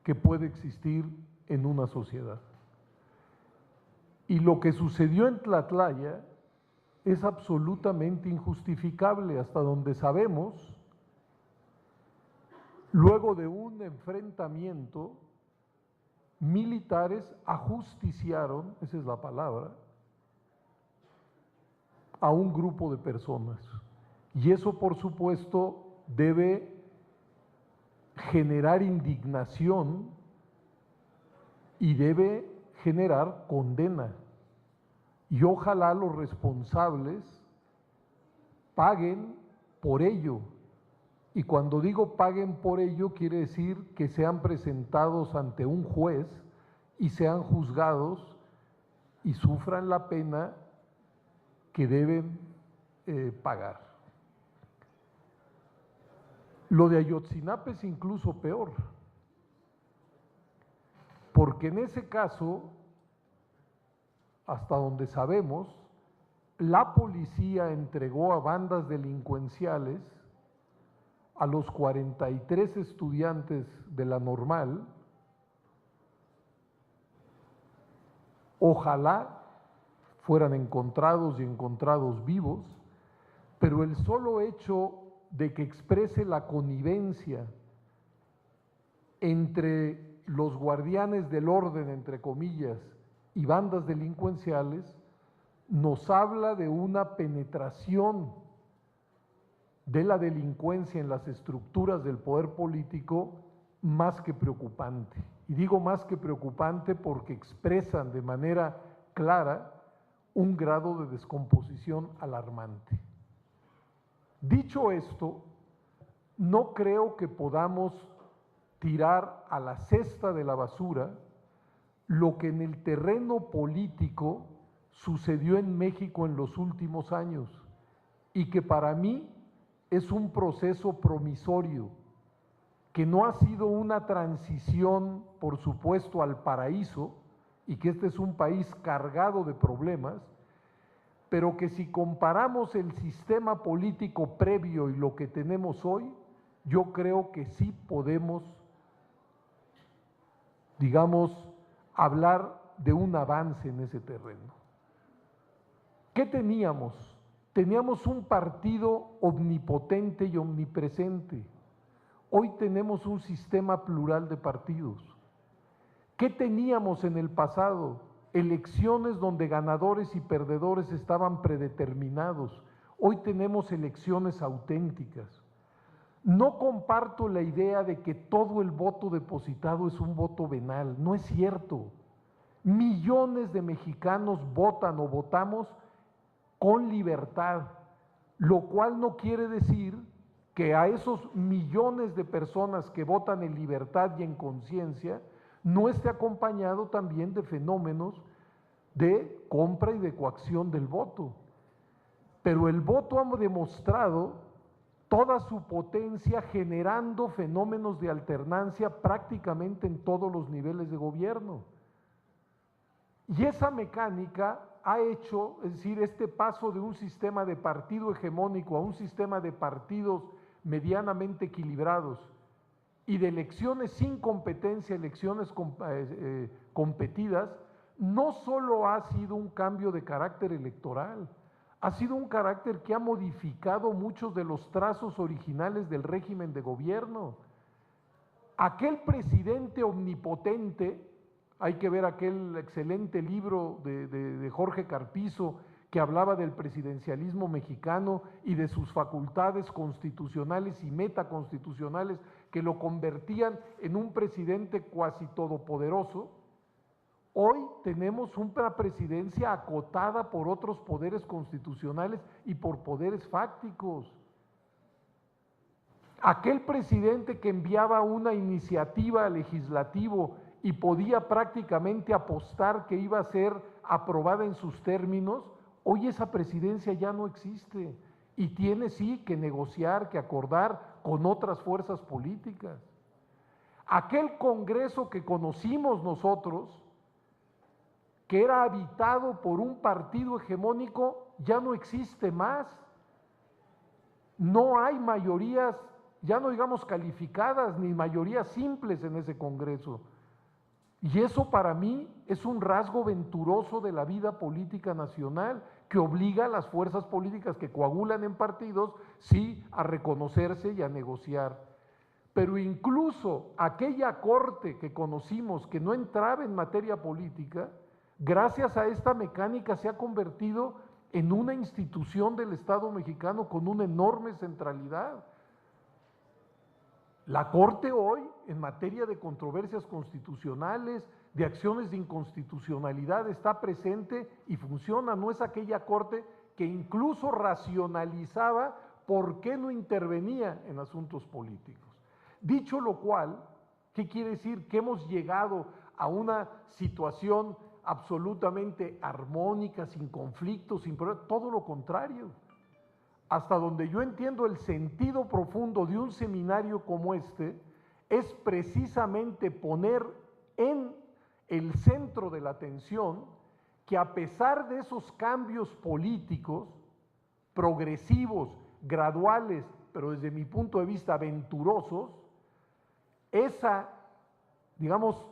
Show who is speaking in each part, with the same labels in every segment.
Speaker 1: que puede existir en una sociedad. Y lo que sucedió en Tlatlaya es absolutamente injustificable hasta donde sabemos. Luego de un enfrentamiento, militares ajusticiaron, esa es la palabra, a un grupo de personas. Y eso, por supuesto, debe generar indignación y debe generar condena. Y ojalá los responsables paguen por ello. Y cuando digo paguen por ello, quiere decir que sean presentados ante un juez y sean juzgados y sufran la pena que deben pagar. Lo de Ayotzinapa es incluso peor, porque en ese caso, hasta donde sabemos, la policía entregó a bandas delincuenciales a los 43 estudiantes de la Normal. Ojalá fueran encontrados y encontrados vivos, pero el solo hecho de que exprese la connivencia entre los guardianes del orden, entre comillas, y bandas delincuenciales, nos habla de una penetración de la delincuencia en las estructuras del poder político más que preocupante. Y digo más que preocupante porque expresan de manera clara un grado de descomposición alarmante. Dicho esto, no creo que podamos tirar a la cesta de la basura lo que en el terreno político sucedió en México en los últimos años y que para mí es un proceso promisorio, que no ha sido una transición, por supuesto, al paraíso, y que este es un país cargado de problemas, pero que si comparamos el sistema político previo y lo que tenemos hoy, yo creo que sí podemos, digamos, hablar de un avance en ese terreno. ¿Qué teníamos? Teníamos un partido omnipotente y omnipresente. Hoy tenemos un sistema plural de partidos. ¿Qué teníamos en el pasado? Elecciones donde ganadores y perdedores estaban predeterminados. Hoy tenemos elecciones auténticas. No comparto la idea de que todo el voto depositado es un voto venal. No es cierto. Millones de mexicanos votan o votamos con libertad, lo cual no quiere decir que a esos millones de personas que votan en libertad y en conciencia no esté acompañado también de fenómenos de compra y de coacción del voto. Pero el voto ha demostrado toda su potencia generando fenómenos de alternancia prácticamente en todos los niveles de gobierno. Y esa mecánica ha hecho, es decir, este paso de un sistema de partido hegemónico a un sistema de partidos medianamente equilibrados y de elecciones sin competencia, elecciones competidas, no solo ha sido un cambio de carácter electoral, ha sido un carácter que ha modificado muchos de los trazos originales del régimen de gobierno. Aquel presidente omnipotente, hay que ver aquel excelente libro de Jorge Carpizo que hablaba del presidencialismo mexicano y de sus facultades constitucionales y metaconstitucionales que lo convertían en un presidente cuasi todopoderoso. Hoy tenemos una presidencia acotada por otros poderes constitucionales y por poderes fácticos. Aquel presidente que enviaba una iniciativa al legislativo y podía prácticamente apostar que iba a ser aprobada en sus términos, hoy esa presidencia ya no existe y tiene sí que negociar, que acordar con otras fuerzas políticas. Aquel Congreso que conocimos nosotros, que era habitado por un partido hegemónico, ya no existe más. No hay mayorías, ya no digamos calificadas, ni mayorías simples en ese Congreso. Y eso para mí es un rasgo venturoso de la vida política nacional que obliga a las fuerzas políticas que coagulan en partidos, sí, a reconocerse y a negociar. Pero incluso aquella corte que conocimos que no entraba en materia política, gracias a esta mecánica se ha convertido en una institución del Estado mexicano con una enorme centralidad. La Corte hoy, en materia de controversias constitucionales, de acciones de inconstitucionalidad, está presente y funciona. No es aquella Corte que incluso racionalizaba por qué no intervenía en asuntos políticos. Dicho lo cual, ¿qué quiere decir? Que hemos llegado a una situación absolutamente armónica, sin conflictos, sin problemas, todo lo contrario. Hasta donde yo entiendo el sentido profundo de un seminario como este, es precisamente poner en el centro de la atención que a pesar de esos cambios políticos, progresivos, graduales, pero desde mi punto de vista aventurosos, esa, digamos,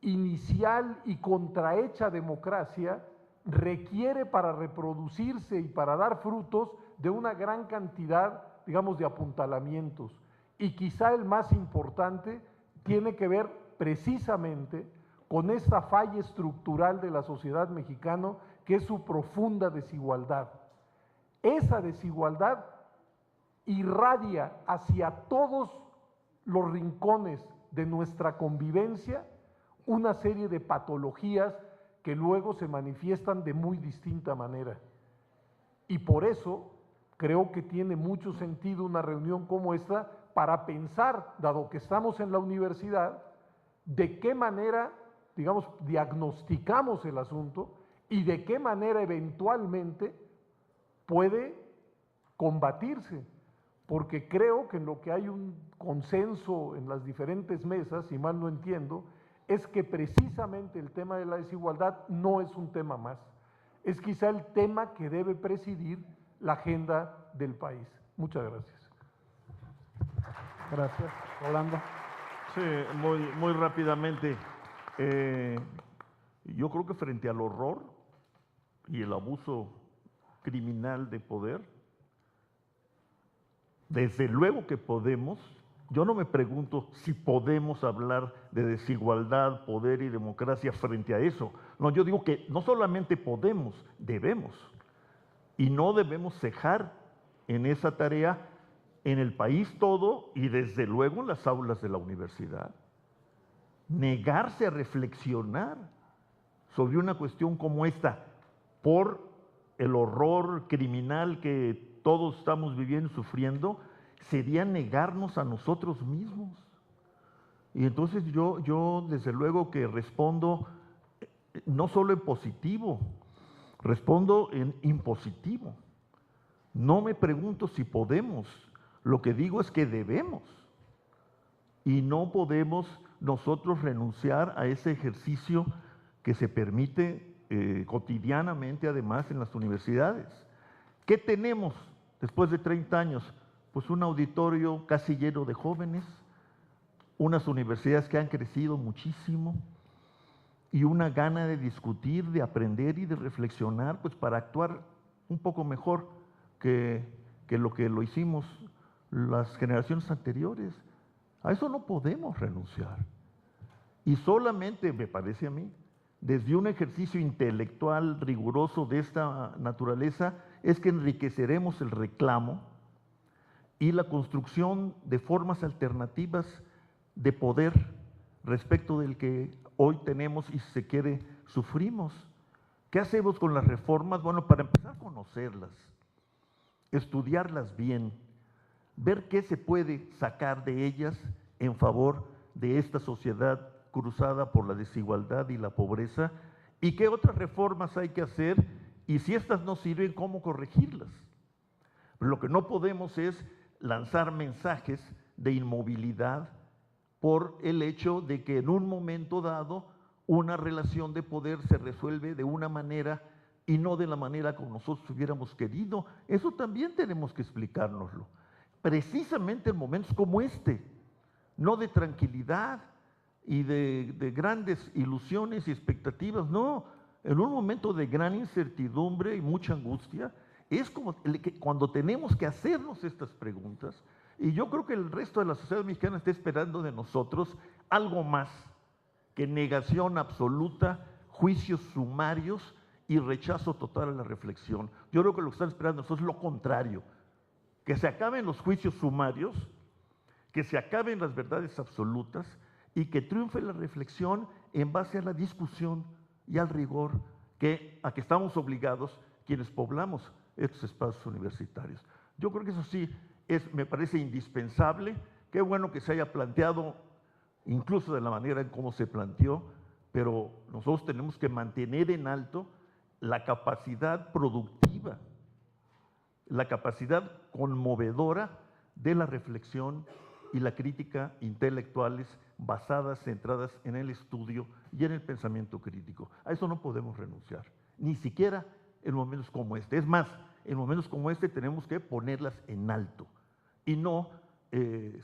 Speaker 1: inicial y contrahecha democracia requiere para reproducirse y para dar frutos de una gran cantidad, digamos, de apuntalamientos. Y quizá el más importante tiene que ver precisamente con esta falla estructural de la sociedad mexicana, que es su profunda desigualdad. Esa desigualdad irradia hacia todos los rincones de nuestra convivencia una serie de patologías que luego se manifiestan de muy distinta manera. Y por eso creo que tiene mucho sentido una reunión como esta para pensar, dado que estamos en la universidad, de qué manera, digamos, diagnosticamos el asunto y de qué manera eventualmente puede combatirse. Porque creo que en lo que hay un consenso en las diferentes mesas, si mal no entiendo, es que precisamente el tema de la desigualdad no es un tema más, es quizá el tema que debe presidir la agenda del país. Muchas gracias.
Speaker 2: Gracias. Rolando.
Speaker 3: Sí, muy rápidamente. Yo creo que frente al horror y el abuso criminal de poder, desde luego que podemos. Yo no me pregunto si podemos hablar de desigualdad, poder y democracia frente a eso. No, yo digo que no solamente podemos, debemos. Y no debemos cejar en esa tarea en el país todo y desde luego en las aulas de la universidad. Negarse a reflexionar sobre una cuestión como esta por el horror criminal que todos estamos viviendo y sufriendo, sería negarnos a nosotros mismos. Y entonces yo desde luego que respondo no solo en positivo, respondo en impositivo. No me pregunto si podemos, lo que digo es que debemos. Y no podemos nosotros renunciar a ese ejercicio que se permite cotidianamente además en las universidades. ¿Qué tenemos después de 30 años? Pues un auditorio casi lleno de jóvenes, unas universidades que han crecido muchísimo y una gana de discutir, de aprender y de reflexionar, pues para actuar un poco mejor que lo hicimos las generaciones anteriores. A eso no podemos renunciar. Y solamente, me parece a mí, desde un ejercicio intelectual riguroso de esta naturaleza, es que enriqueceremos el reclamo y la construcción de formas alternativas de poder respecto del que hoy tenemos y, si se quiere, sufrimos. ¿Qué hacemos con las reformas? Bueno, para empezar a conocerlas, estudiarlas bien, ver qué se puede sacar de ellas en favor de esta sociedad cruzada por la desigualdad y la pobreza, y qué otras reformas hay que hacer, y si estas no sirven, cómo corregirlas. Lo que no podemos es lanzar mensajes de inmovilidad por el hecho de que en un momento dado una relación de poder se resuelve de una manera y no de la manera como nosotros hubiéramos querido. Eso también tenemos que explicárnoslo. precisamente en momentos como este, no de tranquilidad y de grandes ilusiones y expectativas, no, en un momento de gran incertidumbre y mucha angustia, es como cuando tenemos que hacernos estas preguntas, y yo creo que el resto de la sociedad mexicana está esperando de nosotros algo más que negación absoluta, juicios sumarios y rechazo total a la reflexión. Yo creo que lo que están esperando nosotros es lo contrario, que se acaben los juicios sumarios, que se acaben las verdades absolutas y que triunfe la reflexión en base a la discusión y al rigor a que estamos obligados quienes poblamos estos espacios universitarios. Yo creo que eso sí me parece indispensable. Qué bueno que se haya planteado, incluso de la manera en cómo se planteó, pero nosotros tenemos que mantener en alto la capacidad productiva, la capacidad conmovedora de la reflexión y la crítica intelectuales basadas, centradas en el estudio y en el pensamiento crítico. A eso no podemos renunciar, ni siquiera en momentos como este. Es más, en momentos como este tenemos que ponerlas en alto y no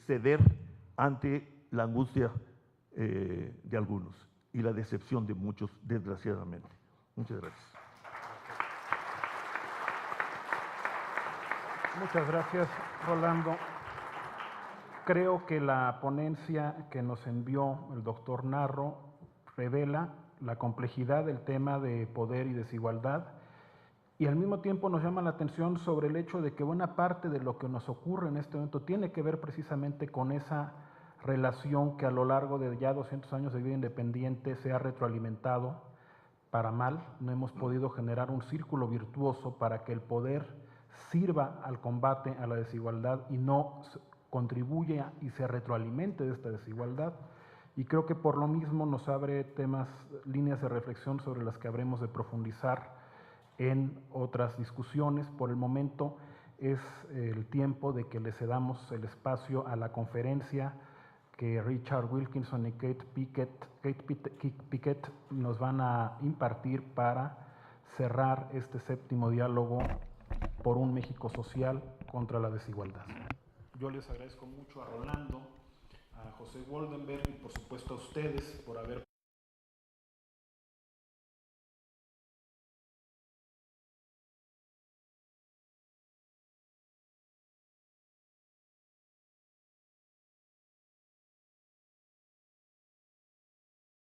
Speaker 3: ceder ante la angustia de algunos y la decepción de muchos, desgraciadamente. Muchas gracias.
Speaker 2: Muchas gracias, Rolando. Creo que la ponencia que nos envió el doctor Narro revela la complejidad del tema de poder y desigualdad, y al mismo tiempo nos llama la atención sobre el hecho de que buena parte de lo que nos ocurre en este momento tiene que ver precisamente con esa relación que a lo largo de ya 200 años de vida independiente se ha retroalimentado para mal. No hemos podido generar un círculo virtuoso para que el poder sirva al combate a la desigualdad y no contribuya y se retroalimente de esta desigualdad. Y creo que por lo mismo nos abre temas, líneas de reflexión sobre las que habremos de profundizar en otras discusiones. Por el momento es el tiempo de que le cedamos el espacio a la conferencia que Richard Wilkinson y Kate Pickett nos van a impartir para cerrar este séptimo diálogo por un México social contra la desigualdad. Yo les agradezco mucho a Rolando, a José Woldenberg y por supuesto a ustedes por haber